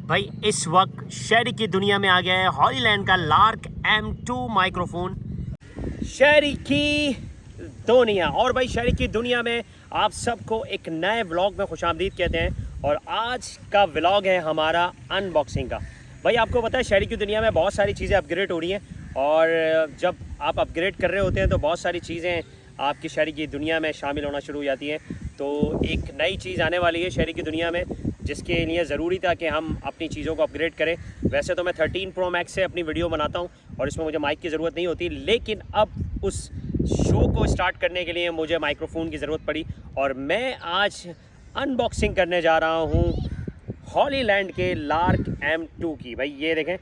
भाई इस वक्त शहरी की दुनिया में आ गया है हॉलीलैंड का लार्क M2 माइक्रोफोन। शहरी की दुनिया और भाई शहरी की दुनिया में आप सबको एक नए व्लॉग में खुशामदीद कहते हैं। और आज का व्लॉग है हमारा अनबॉक्सिंग का। भाई आपको पता है शहरी की दुनिया में बहुत सारी चीज़ें अपग्रेड हो रही हैं और जब आप अपग्रेड कर रहे होते हैं तो बहुत सारी चीज़ें आपकी शहरी की दुनिया में शामिल होना शुरू हो जाती हैं। तो एक नई चीज़ आने वाली है शहरी की दुनिया में जिसके लिए ज़रूरी था कि हम अपनी चीज़ों को अपग्रेड करें। वैसे तो मैं 13 Pro Max से अपनी वीडियो बनाता हूं और इसमें मुझे माइक की ज़रूरत नहीं होती, लेकिन अब उस शो को स्टार्ट करने के लिए मुझे माइक्रोफोन की ज़रूरत पड़ी और मैं आज अनबॉक्सिंग करने जा रहा हूं हॉलीलैंड के लार्क M2 की। भाई ये देखें,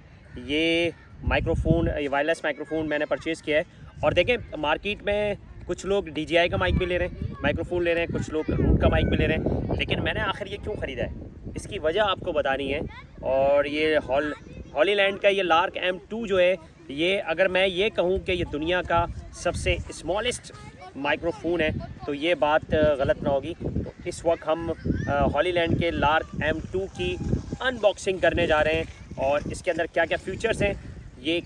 ये माइक्रोफोन, ये वायरलेस माइक्रोफोन मैंने परचेज़ किया है। और देखें मार्केट में कुछ लोग DJI का माइक भी ले रहे हैं, माइक्रोफोन ले रहे हैं, कुछ लोग रूट का माइक भी ले रहे हैं, लेकिन मैंने आखिर ये क्यों ख़रीदा है इसकी वजह आपको बतानी है। और ये हॉलीलैंड का ये लार्क M2 जो है, ये अगर मैं ये कहूँ कि ये दुनिया का सबसे स्मॉलेस्ट माइक्रोफोन है तो ये बात गलत ना होगी। तो इस वक्त हम हॉलीलैंड के लार्क M2 की अनबॉक्सिंग करने जा रहे हैं और इसके अंदर क्या क्या फ़ीचर्स हैं, ये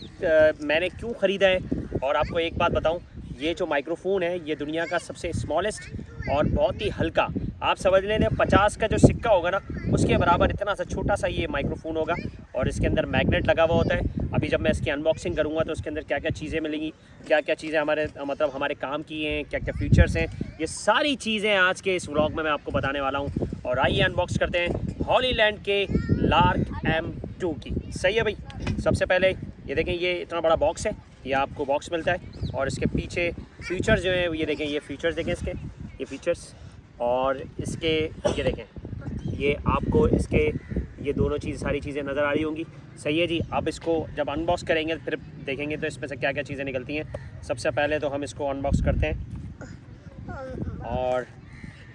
मैंने क्यों ख़रीदा है। और आपको एक बात बताऊं, ये जो माइक्रोफोन है ये दुनिया का सबसे स्मॉलेस्ट और बहुत ही हल्का, आप समझ लें 50 का जो सिक्का होगा ना उसके बराबर इतना सा छोटा सा ये माइक्रोफोन होगा। और इसके अंदर मैग्नेट लगा हुआ होता है। अभी जब मैं इसकी अनबॉक्सिंग करूँगा तो उसके अंदर क्या क्या चीज़ें मिलेंगी, क्या क्या चीज़ें हमारे काम की हैं, क्या क्या फीचर्स हैं, ये सारी चीज़ें आज के इस व्लॉग में मैं आपको बताने वाला हूँ। और आइए अनबॉक्स करते हैं हॉलीलैंड के लार्क M2 की। सही है भाई। सबसे पहले ये देखें, ये इतना बड़ा बॉक्स है, ये आपको बॉक्स मिलता है और इसके पीछे फीचर्स जो है ये देखें, ये फीचर्स देखें इसके, ये फीचर्स और इसके ये देखें, ये आपको इसके ये दोनों चीज़ सारी चीज़ें नज़र आ रही होंगी। सही है जी। अब इसको जब अनबॉक्स करेंगे फिर देखेंगे तो इसमें से क्या क्या चीज़ें निकलती हैं। सबसे पहले तो हम इसको अनबॉक्स करते हैं और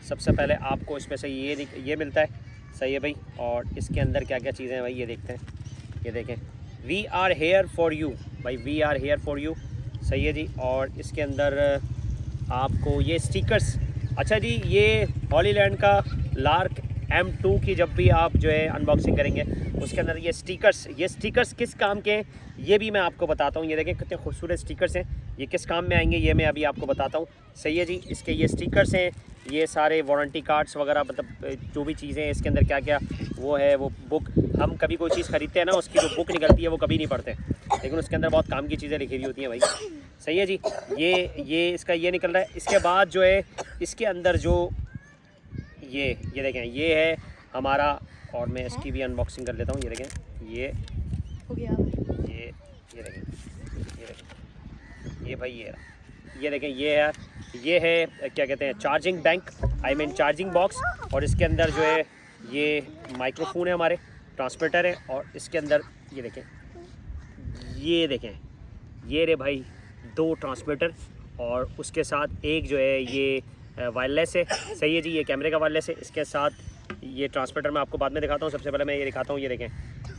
सबसे पहले आपको इसमें से ये मिलता है। सही है भाई। और इसके अंदर क्या क्या चीज़ें हैं भाई ये देखते हैं। ये देखें, we are here for you. भाई we are here for you. सही है जी। और इसके अंदर आपको ये स्टिकर्स, अच्छा जी, ये हॉलीलैंड का लार्क M2 की जब भी आप जो है अनबॉक्सिंग करेंगे उसके अंदर ये स्टिकर्स किस काम के हैं ये भी मैं आपको बताता हूँ। ये देखें कितने खूबसूरत स्टिकर्स हैं, ये किस काम में आएंगे ये मैं अभी आपको बताता हूँ। सही है जी। इसके ये स्टिकर्स हैं, ये सारे वारंटी कार्ड्स वगैरह, मतलब जो भी चीज़ें हैं इसके अंदर क्या क्या वो है, वो बुक, हम कभी कोई चीज़ ख़रीदते हैं ना उसकी जो बुक निकलती है वो कभी नहीं पढ़ते, लेकिन उसके अंदर बहुत काम की चीज़ें लिखी हुई होती हैं भाई। सही है जी। ये इसका ये निकल रहा है। इसके बाद जो है इसके अंदर जो ये देखें, ये है हमारा, और मैं इसकी भी अनबॉक्सिंग कर लेता हूँ। ये देखें, ये हो गया। ये देखें, ये भाई ये देखें, ये है क्या कहते हैं, चार्जिंग बैंक, चार्जिंग बॉक्स। और इसके अंदर जो है ये माइक्रोफोन है, हमारे ट्रांसमीटर है। और इसके अंदर ये देखें, ये रे भाई 2 ट्रांसमीटर और उसके साथ एक जो है ये वायरलेस है। सही है जी। ये कैमरे का वायरलेस है। इसके साथ ये ट्रांसमीटर मैं आपको बाद में दिखाता हूँ, सबसे पहले मैं ये दिखाता हूँ। ये देखें,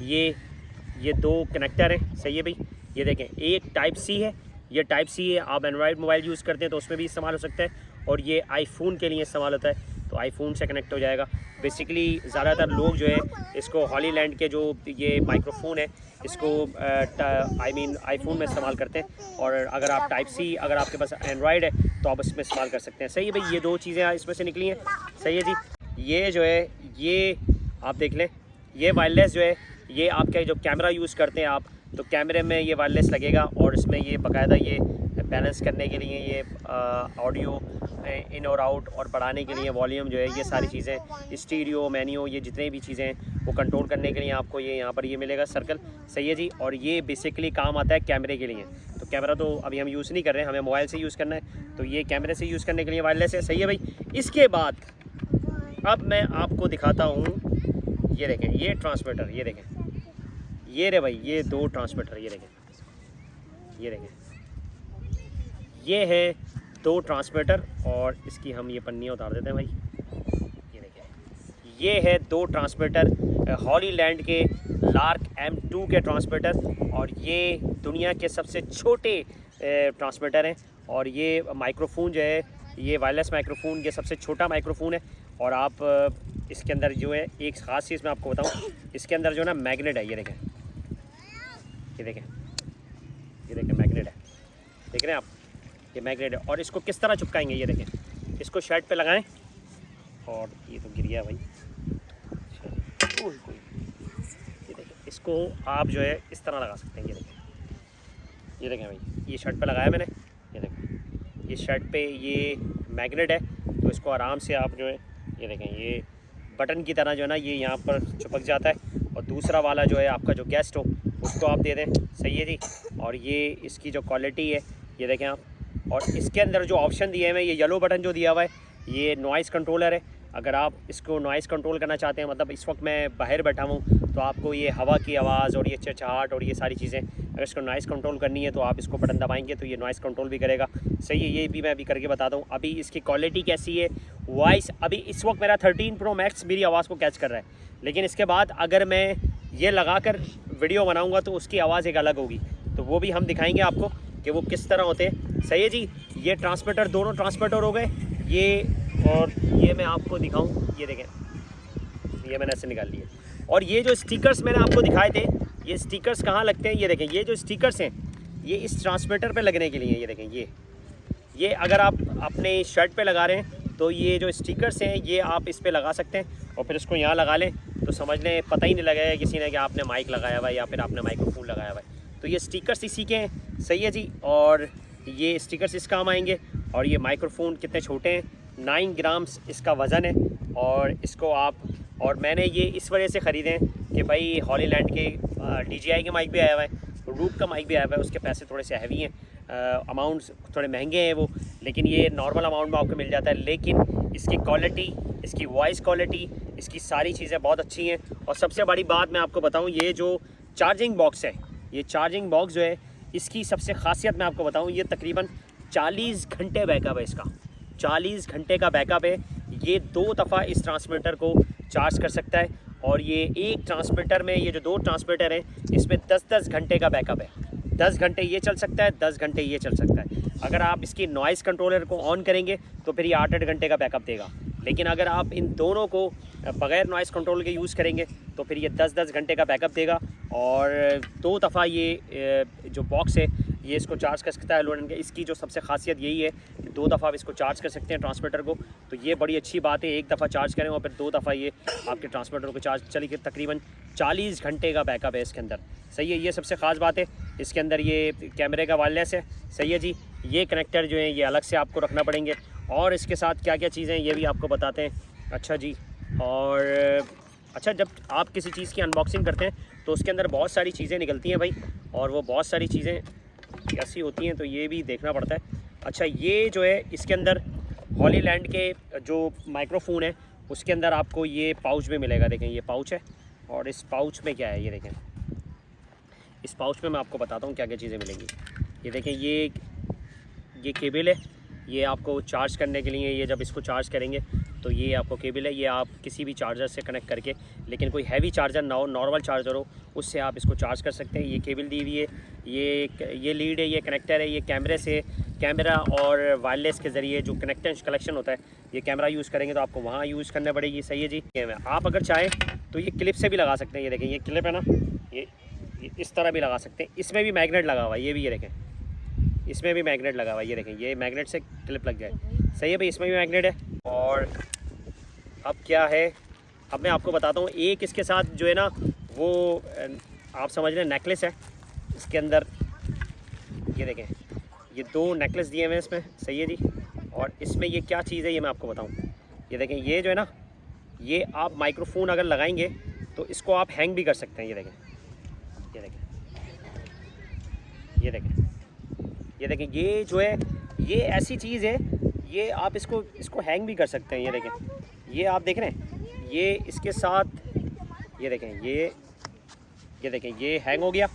ये 2 कनेक्टर हैं। सही है भाई। ये देखें, एक टाइप सी है, ये टाइप सी है। आप एंड्रॉयड मोबाइल यूज़ करते हैं तो उसमें भी इस्तेमाल हो सकता है, और ये आईफोन के लिए इस्तेमाल होता है तो आईफोन से कनेक्ट हो जाएगा। बेसिकली ज़्यादातर लोग जो है इसको हॉलीलैंड के जो ये माइक्रोफोन है इसको आईफोन में इस्तेमाल करते हैं। और अगर आप टाइप सी, अगर आपके पास एंड्रॉयड है तो आप इसमें इस्तेमाल कर सकते हैं। सही है भाई। ये 2 चीज़ें इसमें से निकली हैं। सही है जी। ये जो है ये आप देख लें, ये वायरलेस जो है ये आपका जो कैमरा यूज़ करते हैं आप, तो कैमरे में ये वायरलेस लगेगा और इसमें ये बाकायदा ये बैलेंस करने के लिए ये ऑडियो इन और आउट और बढ़ाने के लिए वॉल्यूम जो है, ये सारी चीज़ें, स्टीरियो, मैन्यू, ये जितने भी चीज़ें हैं वो कंट्रोल करने के लिए आपको ये यहाँ पर ये मिलेगा सर्कल। सही है जी। और ये बेसिकली काम आता है कैमरे के लिए। तो कैमरा तो अभी हम यूज़ नहीं कर रहे हैं, हमें मोबाइल से यूज़ करना है, तो ये कैमरे से यूज़ करने के लिए वायरलेस है। सही है भाई। इसके बाद अब मैं आपको दिखाता हूँ, ये देखें, ये ट्रांसमीटर, ये देखें, ये रे भाई, ये 2 ट्रांसमीटर, ये देखें, ये है 2 ट्रांसमीटर। और इसकी हम ये पन्नियाँ उतार देते हैं भाई। ये देखें, ये है 2 ट्रांसमीटर हॉलीलैंड के लार्क M2 के ट्रांसमीटर, और ये दुनिया के सबसे छोटे ट्रांसमीटर हैं। और ये माइक्रोफोन जो है, ये वायरलेस माइक्रोफोन, ये सबसे छोटा माइक्रोफोन है। और आप इसके अंदर जो है एक ख़ास चीज़ मैं आपको बताऊं, इसके अंदर जो है ना मैग्नेट है, ये देखें, ये देखें, ये देखें मैग्नेट है, देख रहे हैं आप, ये मैग्नेट है। और इसको किस तरह चिपकाएंगे, ये देखें, इसको शर्ट पे लगाएं और ये तो गिर गया भाई, ये देखें, इसको आप जो है इस तरह लगा सकते हैं, ये देखें, ये देखें भाई, ये शर्ट पे लगाया मैंने, ये देखें, ये शर्ट पे ये मैग्नेट है, तो इसको आराम से आप जो है ये देखें, ये बटन की तरह जो है ना ये यहाँ पर चिपक जाता है। और दूसरा वाला जो है आपका जो गेस्ट हो उसको आप दे दें, सही है जी। और ये इसकी जो क्वालिटी है ये देखें आप, और इसके अंदर जो ऑप्शन दिए हैं, ये येलो बटन जो दिया हुआ है ये नॉइज़ कंट्रोलर है। अगर आप इसको नॉइज़ कंट्रोल करना चाहते हैं, मतलब इस वक्त मैं बाहर बैठा हूँ तो आपको ये हवा की आवाज़ और ये चहचहाट और ये सारी चीज़ें अगर इसको नॉइज़ कंट्रोल करनी है तो आप इसको बटन दबाएंगे तो ये नॉइज़ कंट्रोल भी करेगा, सही है। ये भी मैं अभी करके बताता हूँ। अभी इसकी क्वालिटी कैसी है, वॉइस अभी इस वक्त मेरा 13 Pro Max मेरी आवाज़ को कैच कर रहा है, लेकिन इसके बाद अगर मैं ये लगा कर वीडियो बनाऊँगा तो उसकी आवाज़ एक अलग होगी, तो वो भी हम दिखाएँगे आपको कि वो किस तरह होते हैं, सही है जी। ये ट्रांसमीटर, दोनों ट्रांसमीटर हो गए ये, और ये मैं आपको दिखाऊं, ये देखें, ये मैंने ऐसे निकाल लिए। और ये जो स्टिकर्स मैंने आपको दिखाए थे, ये स्टिकर्स कहाँ लगते हैं, ये देखें, ये जो स्टिकर्स हैं ये इस ट्रांसमीटर पे लगने के लिए, ये देखें, ये अगर आप अपने शर्ट पे लगा रहे हैं तो ये जो स्टिकर्स हैं ये आप इस पे लगा सकते हैं और फिर इसको यहाँ लगा लें तो समझ लें पता ही नहीं लगेगा किसी ने कि आपने माइक लगाया हुआ है या फिर आपने माइक्रोफोन लगाया हुआ है। तो ये स्टिकर्स इसी के हैं, सही है जी। और ये स्टिकर्स इस काम आएंगे। और ये माइक्रोफोन कितने छोटे हैं, 9 ग्राम्स इसका वज़न है। और इसको आप, और मैंने ये इस वजह से ख़रीदे हैं कि भाई हॉलीलैंड के DJI के माइक भी आया हुआ है, रूट का माइक भी आया हुआ है, उसके पैसे थोड़े से हैवी हैं, अमाउंट्स थोड़े महंगे हैं वो, लेकिन ये नॉर्मल अमाउंट में आपको मिल जाता है। लेकिन इसकी क्वालिटी, इसकी वॉइस क्वालिटी, इसकी सारी चीज़ें बहुत अच्छी हैं। और सबसे बड़ी बात मैं आपको बताऊँ, ये जो चार्जिंग बॉक्स है, ये चार्जिंग बॉक्स जो है इसकी सबसे ख़ासियत मैं आपको बताऊँ, ये तकरीबन 40 घंटे बैकअप है इसका, 40 घंटे का बैकअप है। ये 2 दफ़ा इस ट्रांसमीटर को चार्ज कर सकता है। और ये एक ट्रांसमीटर में, ये जो 2 ट्रांसमीटर हैं इसमें 10-10 घंटे का बैकअप है, 10 घंटे ये चल सकता है, 10 घंटे ये चल सकता है। अगर आप इसकी नॉइज़ कंट्रोलर को ऑन करेंगे तो फिर ये 8-8 घंटे का बैकअप देगा। लेकिन अगर आप इन दोनों को बग़ैर नॉइज़ कंट्रोल के यूज़ करेंगे तो फिर ये 10-10 घंटे का बैकअप देगा। और 2 दफ़ा ये जो बॉक्स है ये इसको चार्ज कर सकता है लोडन के। इसकी जो सबसे खासियत यही है कि 2 दफ़ा आप इसको चार्ज कर सकते हैं ट्रांसमीटर को, तो ये बड़ी अच्छी बात है। एक दफ़ा चार्ज करें और फिर 2 दफ़ा ये आपके ट्रांसमीटर को चार्ज चलिए, तकरीबन 40 घंटे का बैकअप है इसके अंदर, सही है। ये सबसे ख़ास बात है। इसके अंदर ये कैमरे का वायरलेस है, सही है जी। ये कनेक्टर जो है ये अलग से आपको रखना पड़ेंगे। और इसके साथ क्या क्या चीज़ें ये भी आपको बताते हैं, अच्छा जी। और अच्छा, जब आप किसी चीज़ की अनबॉक्सिंग करते हैं तो उसके अंदर बहुत सारी चीज़ें निकलती हैं भाई, और वो बहुत सारी चीज़ें ऐसी होती हैं तो ये भी देखना पड़ता है। अच्छा, ये जो है इसके अंदर हॉलीलैंड के जो माइक्रोफोन है उसके अंदर आपको ये पाउच भी मिलेगा, देखें ये पाउच है। और इस पाउच में क्या है, ये देखें, इस पाउच में मैं आपको बताता हूँ क्या क्या चीज़ें मिलेंगी। ये देखें, ये केबल है, ये आपको चार्ज करने के लिए, ये जब इसको चार्ज करेंगे तो ये आपको केबल है, ये आप किसी भी चार्जर से कनेक्ट करके, लेकिन कोई हैवी चार्जर ना हो, नॉर्मल चार्जर हो, उससे आप इसको चार्ज कर सकते हैं। ये केबल दी हुई है, ये लीड है, ये कनेक्टर है, ये कैमरे से, कैमरा और वायरलेस के ज़रिए जो कलेक्शन होता है, ये कैमरा यूज़ करेंगे तो आपको वहाँ यूज़ करना पड़ेगी, सही है जी। आप अगर चाहें तो ये क्लिप से भी लगा सकते हैं, ये देखें, ये क्लिप है ना, ये इस तरह भी लगा सकते हैं। इसमें भी मैग्नेट लगा हुआ है, ये भी, ये देखें, इसमें भी मैग्नेट लगा हुआ है, ये देखें, ये मैग्नेट से क्लिप लग जाए, सही है भाई, इसमें भी मैग्नेट है। और अब क्या है, अब मैं आपको बताता हूँ। एक इसके साथ जो है ना वो आप समझ लें नेकलेस है इसके अंदर, ये देखें, ये 2 नेकलेस दिए हुए हैं इसमें, सही है जी। और इसमें ये क्या चीज़ है ये मैं आपको बताऊँ। ये देखें, ये जो है ना, ये आप माइक्रोफोन अगर लगाएंगे तो इसको आप हैंग भी कर सकते हैं, ये देखें, ये देखें, ये देखें, ये देखें, ये जो है ये ऐसी चीज़ है, ये आप इसको हैंग भी कर सकते हैं। ये देखें, ये आप देख रहे हैं, ये इसके साथ, ये देखें, ये देखें, ये हैंग हो गया।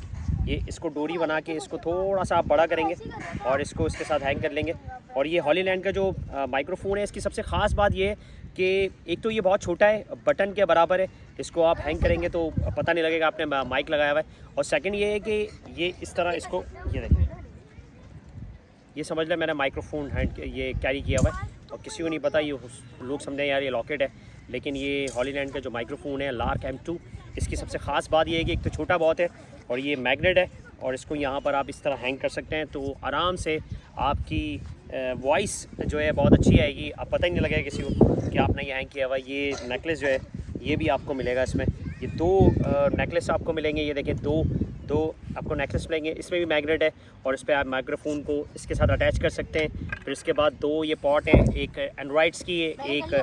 ये इसको डोरी बना के इसको थोड़ा सा आप बड़ा करेंगे और इसको इसके साथ हैंग कर लेंगे। और ये हॉलीलैंड का जो माइक्रोफोन है, इसकी सबसे ख़ास बात ये है कि एक तो ये बहुत छोटा है, बटन के बराबर है, इसको आप हैंग करेंगे तो पता नहीं लगेगा आपने माइक लगाया हुआ है। और सेकंड ये है कि ये इस तरह इसको, ये देखें, ये समझ लें मैंने माइक्रोफोन हैंड ये कैरी किया हुआ है और किसी को नहीं पता, ये लोग समझें यार ये लॉकेट है, लेकिन ये हॉलीलैंड का जो माइक्रोफोन है लार्क M2, इसकी सबसे ख़ास बात ये है कि एक तो छोटा बहुत है और ये मैग्नेट है और इसको यहाँ पर आप इस तरह हैंग कर सकते हैं, तो आराम से आपकी वॉइस जो है बहुत अच्छी आएगी। आप पता ही नहीं लगेगा किसी को कि आपने ये हैंग किया हुआ। ये नेकलेस जो है ये भी आपको मिलेगा इसमें, ये 2 नेकलेस आपको मिलेंगे। ये देखें दो आपको नेकलेस मिलेंगे, इसमें भी मैग्नेट है और इस पर आप माइक्रोफोन को इसके साथ अटैच कर सकते हैं। फिर इसके बाद 2 ये पॉट हैं, एक एंड्रॉइड्स की है, एक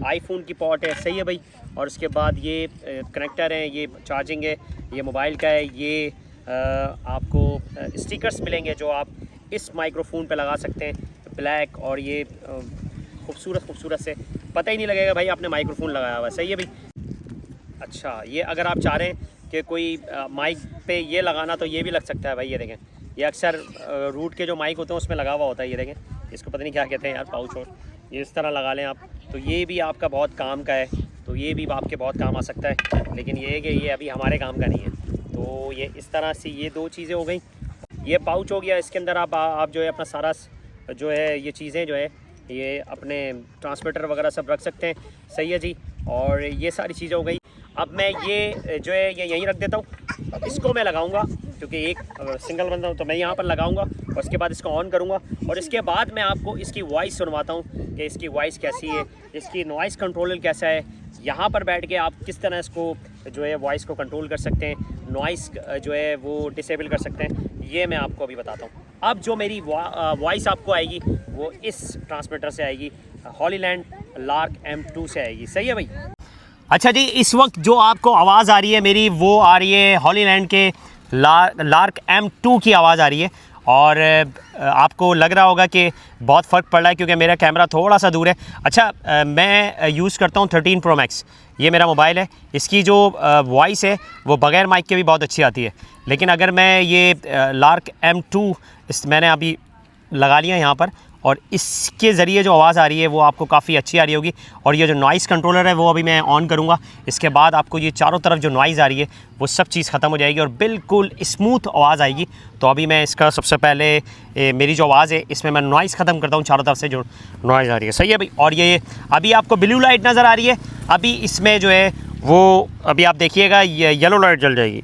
आईफोन की पॉट है, सही है भाई। और उसके बाद ये कनेक्टर हैं, ये चार्जिंग है, ये मोबाइल का है, ये आपको स्टिकर्स मिलेंगे जो आप इस माइक्रोफोन पे लगा सकते हैं, ब्लैक और ये खूबसूरत से, पता ही नहीं लगेगा भाई आपने माइक्रोफोन लगाया हुआ है, सही है भाई। अच्छा, ये अगर आप चाह रहे हैं कि कोई माइक पे ये लगाना तो ये भी लग सकता है भाई। ये देखें, ये अक्सर रूट के जो माइक होते हैं उसमें लगा हुआ होता है। ये देखें, इसको पता नहीं क्या कहते हैं यार, पाउच, और ये इस तरह लगा लें आप, तो ये भी आपका बहुत काम का है, तो ये भी आपके बहुत काम आ सकता है। लेकिन ये है कि ये अभी हमारे काम का नहीं है, तो ये इस तरह से ये 2 चीज़ें हो गई। ये पाउच हो गया, इसके अंदर आप जो है अपना सारा जो है ये चीज़ें जो है ये अपने ट्रांसमीटर वगैरह सब रख सकते हैं, सही है जी। और ये सारी चीज़ें हो गई। अब मैं ये जो है ये यहीं रख देता हूँ, इसको मैं लगाऊंगा क्योंकि एक सिंगल बंदा हूँ, तो मैं यहाँ पर लगाऊंगा और उसके बाद इसको ऑन करूँगा और इसके बाद मैं आपको इसकी वॉइस सुनवाता हूँ कि इसकी वॉइस कैसी है, इसकी नॉइस कंट्रोलर कैसा है। यहाँ पर बैठ के आप किस तरह इसको जो है वॉइस को कंट्रोल कर सकते हैं, नॉइस जो है वो डिसेबल कर सकते हैं, ये मैं आपको अभी बताता हूँ। अब जो मेरी वॉइस आपको आएगी वो इस ट्रांसमीटर से आएगी, हॉलीलैंड लार्क M2 से आएगी, सही है भाई। अच्छा जी, इस वक्त जो आपको आवाज़ आ रही है मेरी वो आ रही है हॉलीलैंड के लार्क M2 की आवाज़ आ रही है। और आपको लग रहा होगा कि बहुत फ़र्क पड़ रहा है क्योंकि मेरा कैमरा थोड़ा सा दूर है। अच्छा, मैं यूज़ करता हूँ 13 Pro Max, ये मेरा मोबाइल है। इसकी जो वॉइस है वो बग़ैर माइक के भी बहुत अच्छी आती है, लेकिन अगर मैं ये लार्क M2 मैंने अभी लगा लिया यहाँ पर और इसके ज़रिए जो आवाज़ आ रही है वो आपको काफ़ी अच्छी आ रही होगी। और ये जो नॉइस कंट्रोलर है वो अभी मैं ऑन करूँगा, इसके बाद आपको ये चारों तरफ जो नॉइज़ आ रही है वो सब चीज़ ख़त्म हो जाएगी और बिल्कुल स्मूथ आवाज़ आएगी। तो अभी मैं इसका सबसे पहले मेरी जो आवाज़ है इसमें मैं नॉइज़ ख़त्म करता हूँ, चारों तरफ से जो नॉइज़ आ रही है, सही है भाई। और ये अभी आपको ब्लू लाइट नज़र आ रही है, अभी इसमें जो है वो अभी आप देखिएगा ये येलो लाइट जल जाएगी,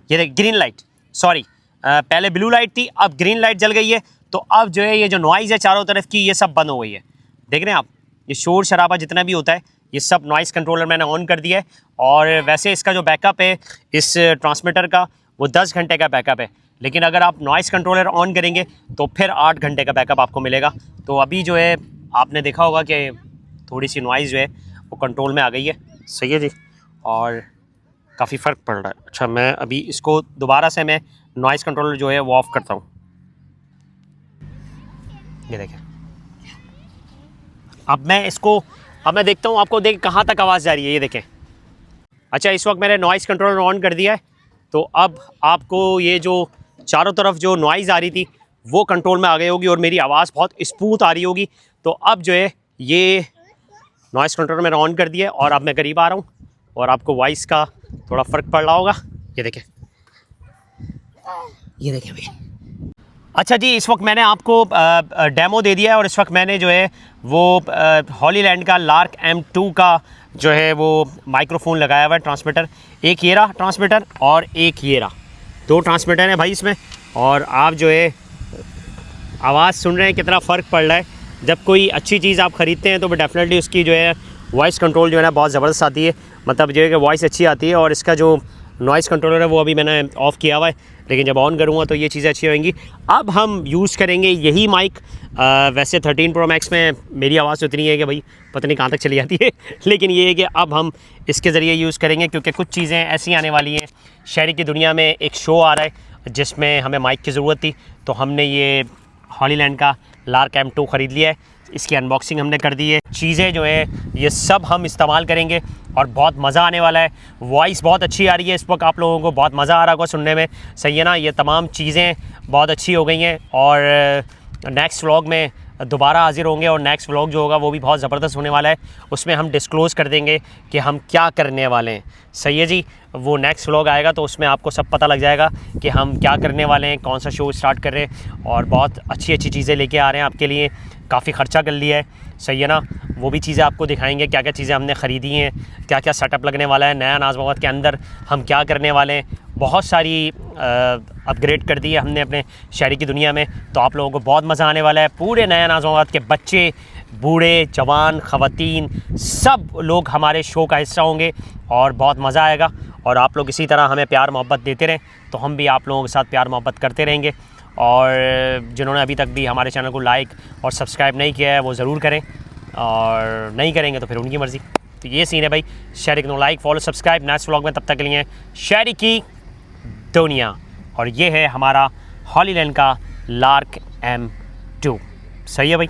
ये देख ग्रीन लाइट, सॉरी पहले ब्लू लाइट थी, अब ग्रीन लाइट जल गई है। तो अब जो है ये जो नॉइज़ है चारों तरफ की ये सब बंद हो गई है, देख रहे हैं आप, ये शोर शराबा जितना भी होता है ये सब नॉइज़ कंट्रोलर मैंने ऑन कर दिया है। और वैसे इसका जो बैकअप है इस ट्रांसमीटर का वो 10 घंटे का बैकअप है, लेकिन अगर आप नॉइज़ कंट्रोलर ऑन करेंगे तो फिर 8 घंटे का बैकअप आपको मिलेगा। तो अभी जो है आपने देखा होगा कि थोड़ी सी नॉइज़ जो है वो कंट्रोल में आ गई है, सही है जी, और काफ़ी फ़र्क पड़ रहा है। अच्छा, मैं अभी इसको दोबारा से मैं नॉइज़ कंट्रोलर जो है वो ऑफ़ करता हूँ, ये देखें। अब मैं देखता हूँ आपको देख कहाँ तक आवाज़ जा रही है, ये देखें। अच्छा, इस वक्त मैंने नॉइज़ कंट्रोलर ऑन कर दिया है, तो अब आपको ये जो चारों तरफ जो नॉइज़ आ रही थी वो कंट्रोल में आ गई होगी और मेरी आवाज़ बहुत स्मूथ आ रही होगी। तो अब जो है ये नॉइज़ कंट्रोलर मैंने ऑन कर दिया है और अब मैं करीब आ रहा हूँ और आपको वॉइस का थोड़ा फ़र्क पड़ रहा होगा, ये देखें, ये देखें भाई। अच्छा जी, इस वक्त मैंने आपको डेमो दे दिया है और इस वक्त मैंने जो है वो हॉलीलैंड का लार्क M2 का जो है वो माइक्रोफोन लगाया हुआ है, ट्रांसमीटर। एक ये रहा ट्रांसमीटर और एक ये रहा, 2 ट्रांसमीटर हैं भाई इसमें। और आप जो है आवाज़ सुन रहे हैं कितना फ़र्क पड़ रहा है। जब कोई अच्छी चीज़ आप ख़रीदते हैं तो डेफिनेटली उसकी जो है वॉइस कंट्रोल जो है ना बहुत ज़बरदस्त आती है, मतलब जो है कि वॉइस अच्छी आती है। और इसका जो नॉइज़ कंट्रोलर है वो अभी मैंने ऑफ़ किया हुआ है, लेकिन जब ऑन करूँगा तो ये चीज़ें अच्छी होंगी। अब हम यूज़ करेंगे यही माइक। वैसे 13 Pro Max में मेरी आवाज़ तो इतनी है कि भाई पता नहीं कहाँ तक चली जाती है, लेकिन ये है कि अब हम इसके ज़रिए यूज़ करेंगे क्योंकि कुछ चीज़ें ऐसी आने वाली हैं। शहरी की दुनिया में एक शो आ रहा है जिसमें हमें माइक की ज़रूरत थी, तो हमने ये हॉलीलैंड का लार्क M2 ख़रीद लिया है। इसकी अनबॉक्सिंग हमने कर दी है। चीज़ें जो है ये सब हम इस्तेमाल करेंगे और बहुत मज़ा आने वाला है। वॉइस बहुत अच्छी आ रही है इस वक्त, आप लोगों को बहुत मज़ा आ रहा होगा सुनने में, सही है ना। ये तमाम चीज़ें बहुत अच्छी हो गई हैं और नेक्स्ट व्लॉग में दोबारा हाजिर होंगे और नेक्स्ट व्लॉग जो होगा वो भी बहुत ज़बरदस्त होने वाला है। उसमें हम डिस्क्लोज़ कर देंगे कि हम क्या करने वाले हैं, सही है जी। वो नेक्स्ट व्लॉग आएगा तो उसमें आपको सब पता लग जाएगा कि हम क्या करने वाले हैं, कौन सा शो स्टार्ट कर रहे हैं और बहुत अच्छी अच्छी चीज़ें लेके आ रहे हैं आपके लिए। काफ़ी ख़र्चा कर लिया है, सही है ना। वो भी चीज़ें आपको दिखाएंगे, क्या क्या चीज़ें हमने ख़रीदी हैं, क्या क्या सेटअप लगने वाला है, नया नाज़माबाद के अंदर हम क्या करने वाले हैं। बहुत सारी अपग्रेड कर दी है हमने अपने शहरी की दुनिया में, तो आप लोगों को बहुत मज़ा आने वाला है। पूरे नया नाज़माबाद के बच्चे, बूढ़े, जवान, ख़वातीन, सब लोग हमारे शो का हिस्सा होंगे और बहुत मज़ा आएगा। और आप लोग इसी तरह हमें प्यार मोहब्बत देते रहें तो हम भी आप लोगों के साथ प्यार मोहब्बत करते रहेंगे। और जिन्होंने अभी तक भी हमारे चैनल को लाइक और सब्सक्राइब नहीं किया है वो ज़रूर करें, और नहीं करेंगे तो फिर उनकी मर्ज़ी। तो ये सीन है भाई, शहरी को like, follow, subscribe. Next vlog में तब तक के लिए शहरी की दुनिया। और ये है हमारा हॉलीलैंड का लार्क M2, सही है भाई।